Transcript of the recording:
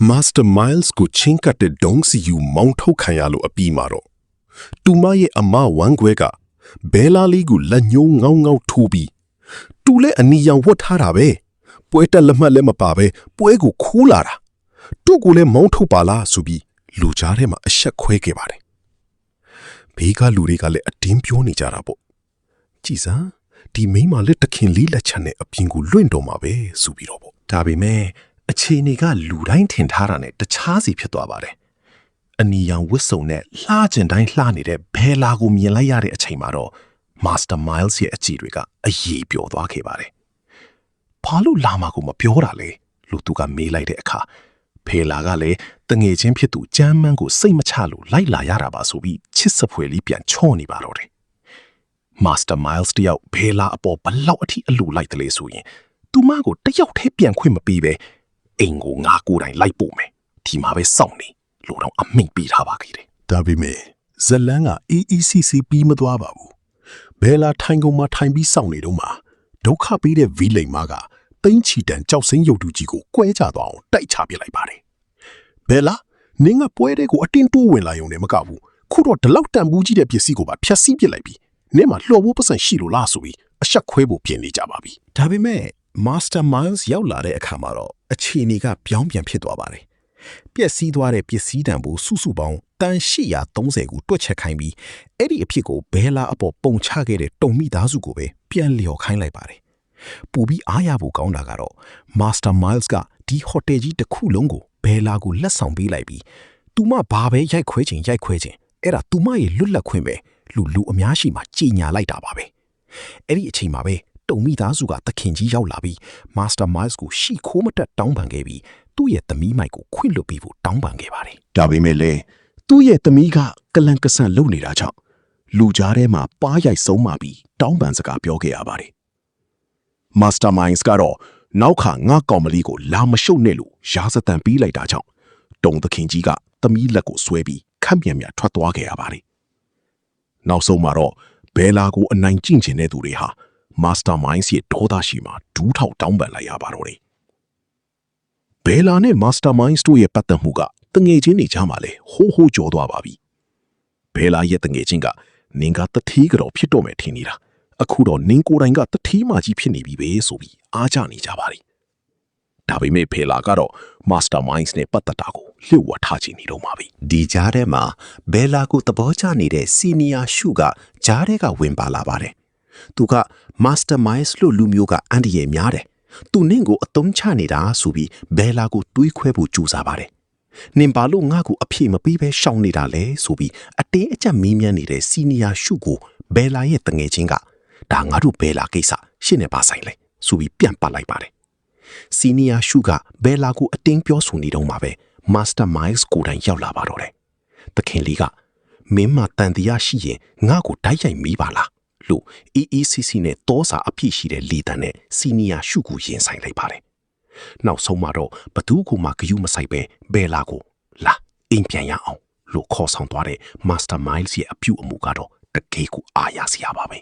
Master Miles ကိုချင်းကတ်တဲ့ဒုံးစီယူမောင်းထုတ်ခံရလို့အပြီးမှာတော့တူမရဲ့အမဝမ်းခွဲကဘဲလာလေးကိုလက်ညှိုးငေါငေါထိုးပြီးတူလည်းအနီရောင်ဝတ်ထားတာပဲပွဲတက်လက်မှတ်လည်းမပါပဲပွဲကိုခိုးလာတာတူကိုလည်းမောင်းထုတ်ပါလားဆိုပြီးလူကြားထဲမှာအဆက်ခွဲခဲ့ပါတယ်ဘေးကလူတွေကလည်းအတင်းပြောနေကြတာပေါ့ကြည်စမ်းဒီမိန်းမလက်တခင်လေးလက်ချက်နဲ့အပြင်ကိုလွင့်တော်မှာပဲဆိုပြီးတော့ပေါ့ဒါပေမဲ့အခြေအနေကလူတိုင်းထင်ထားတာနဲ့တခြားစီဖြစ်သွားပါတယ်အနီရောင်ဝတ်စုံနဲ့လှကျင်တိုင်းလှနေတဲ့ဘဲလာကိုမြင်လိုက်ရတဲ့အချိန်မှာတော့ Master Miles ရဲ့အကြည့်တွေကအရေးပျော်သွားခဲ့ပါတယ်ဘာလို့လာမှာကိုမပြောတာလဲလို့သူကမေးလိုက်တဲ့အခါဖေလာကလည်းတငယ်ချင်းဖြစ်သူကျမ်းမန်းကိုစိတ်မချလို့လိုက်လာရတာပါဆိုပြီးချစ်စဖွယ်လေးပြန်ချော့နေပါတော့တယ် Master Miles တယောက်ဖေလာအပေါ်ဘလောက်အထိအလိုလိုက်တယ်လေဆိုရင်သူမကိုတယောက်တည်းပြန်ခွင့်မပေးပဲအိမ်ကိုငါကိုယ်တိုင်လိုက်ပို့မယ်ဒီမှာပဲစောင့်နေလို့တော့အမိန့်ပေးထားပါခဲ့တယ်ဒါပေမဲ့ဇလန်းက AECC ပြီးမသွားပါဘူးဘဲလာထိုင်ကုန်မှာထိုင်ပြီးစောင့်နေတော့မှဒုက္ခပေးတဲ့ဗီလိန်မကတိန့်ချီတန်ကြောက်စင်းရုပ်တူကြီးကိုကွဲကြသွားအောင်တိုက်ချပစ်လိုက်ပါတယ်ဘဲလာနင်းကပွဲတဲ့ကိုအတင်းတိုးဝင်လာရုံနဲ့မကဘူးခုတော့ဒီလောက်တန်ဘူးကြီးတဲ့ပစ္စည်းကိုပါဖျက်ဆီးပစ်လိုက်ပြီးနင်းမှာလှော်ဖို့ပတ်စံရှိလို့လားဆိုပြီးအဆက်ခွဲဖို့ပြင်နေကြပါပြီဒါပေမဲ့ Master Miles ရောက်လာတဲ့အခါမှာတော့အခြေအနေကပြောင်းပြန်ဖြစ်သွားပါတယ်ပျက်စီးသွားတဲ့ပစ္စည်းတံပိုးစုစုပေါင်းတန်830ကိုတွက်ချက်ခိုင်းပြီးအဲ့ဒီအဖြစ်ကိုဘဲလာအပေါ်ပုံချခဲ့တဲ့တုံမိသားစုကိုပဲပြန်လျော်ခိုင်းလိုက်ပါတယ်ပူပြီးအားရဖို့ကောင်းတာကတော့ Master Miles ကဒီဟိုတယ်ကြီးတစ်ခုလုံးကိုဘဲလာကိုလက်ဆောင်ပေးလိုက်ပြီးသူမဘာပဲရိုက်ခွဲခြင်းအဲ့ဒါသူမရဲ့လွတ်လပ်ခွင့်ပဲလူအများရှိမှကြီးညာလိုက်တာပါပဲအဲ့ဒီအချိန်မှာပဲတုံမိသားစုကသခင်ကြီးရောက်လာပြီး Master Miles ကိုရှီခိုးမတက်တောင်းပန်ခဲ့ပြီးသူ့ရဲ့သမီးမိုက်ကိုခွင့်လွှတ်ပေးဖို့တောင်းပန်ခဲ့ပါတယ်ဒါပေမဲ့လည်းသူ့ရဲ့သမီးကကလန်ကဆန်လုပ်နေတာကြောင့်လူကြားထဲမှာပါးရိုက်ဆုံးမှပြီးတောင်းပန်စကားပြောခဲ့ရပါတယ် Master Miles ကတော့နောက်ခါငါကောင်မလေးကိုလာမရှုပ်နဲ့လို့ရာဇသံပေးလိုက်တာကြောင့်တုံသခင်ကြီးကသမီးလက်ကိုဆွဲပြီးခက်မြန်မြန်ထွက်သွားခဲ့ရပါတယ်နောက်ဆုံးမှာတော့ဘဲလာကိုအနိုင်ကျင့်ချင်တဲ့သူတွေဟာ Master Miles ရဲ့ဒေါသရှိမှဒူးထောက်တောင်းပန်လိုက်ရပါတော့တယ်ဘဲလာနဲ့ Master Miles တို့ရဲ့ပတ်သက်မှုကတငယ်ချင်းတွေကြားမှာလဲဟိုးကျော်သွားပါပြီဘဲလာရဲ့တငယ်ချင်းကနင်ကတထီးကတော့ဖြစ်တော့မယ်ထင်နေတာအခုတော့နင်ကိုယ်တိုင်ကတထီးမကြီးဖြစ်နေပြီပဲဆိုပြီးအားကြနေကြပါလိမ့်ဒါပေမဲ့ဖေလာကတော့ Master Miles နဲ့ပတ်သက်တာကိုလျှို့ဝှက်ထားချင်နေတော့မှာပဲဒီကြားထဲမှာဘဲလာကိုသဘောကျနေတဲ့ Senior ရှုကကြားထဲကဝင်ပါလာပါတယ်သူက Master Miles လို့လူမျိုးကအန်ဒီရဲ့များတယ်သူနင့်ကိုအသုံးချနေတာဆိုပြီးဘဲလာကိုတွေးခွဲဖို့ကြိုးစားပါတယ်နင်ဘာလို့ငါ့ကိုအဖြေမပေးဘဲရှောင်နေတာလဲဆိုပြီးအတင်းအကျပ်မီးမြန်းနေတဲ့ Senior ရှုကိုဘဲလာရဲ့တငယ်ချင်းကဒါငါတို့ဘဲလာကိစ္စရှင်းနေပါဆိုင်လေဆိုပြီးပြန်ပတ်လိုက်ပါတယ် Senior ရှုကဘဲလာကိုအတင်းပြောဆိုနေတော့မှာပဲ Master Miles ကိုယ်တိုင်ရောက်လာပါတော့တယ်တခင်လေးကမင်းမတန်တရားရှိရင်ငါ့ကိုတိုက်ရိုက်မေးပါလားလို့ AECC နဲ့တောစာအဖြစ်ရှိတဲ့လီတန်နဲ့ Senior ရှုကိုရင်ဆိုင်လိုက်ပါတယ်နောက်ဆုံးမှာတော့ဘသူ့ကိုမှဂယုမဆိုင်ပဲဘဲလာကိုလာအိမ်ပြန်ရအောင်လို့ခေါ်ဆောင်သွားတဲ့ Master Miles ရဲ့အပြုအမူကတော့တကယ်ကိုအားရစရာပါပဲ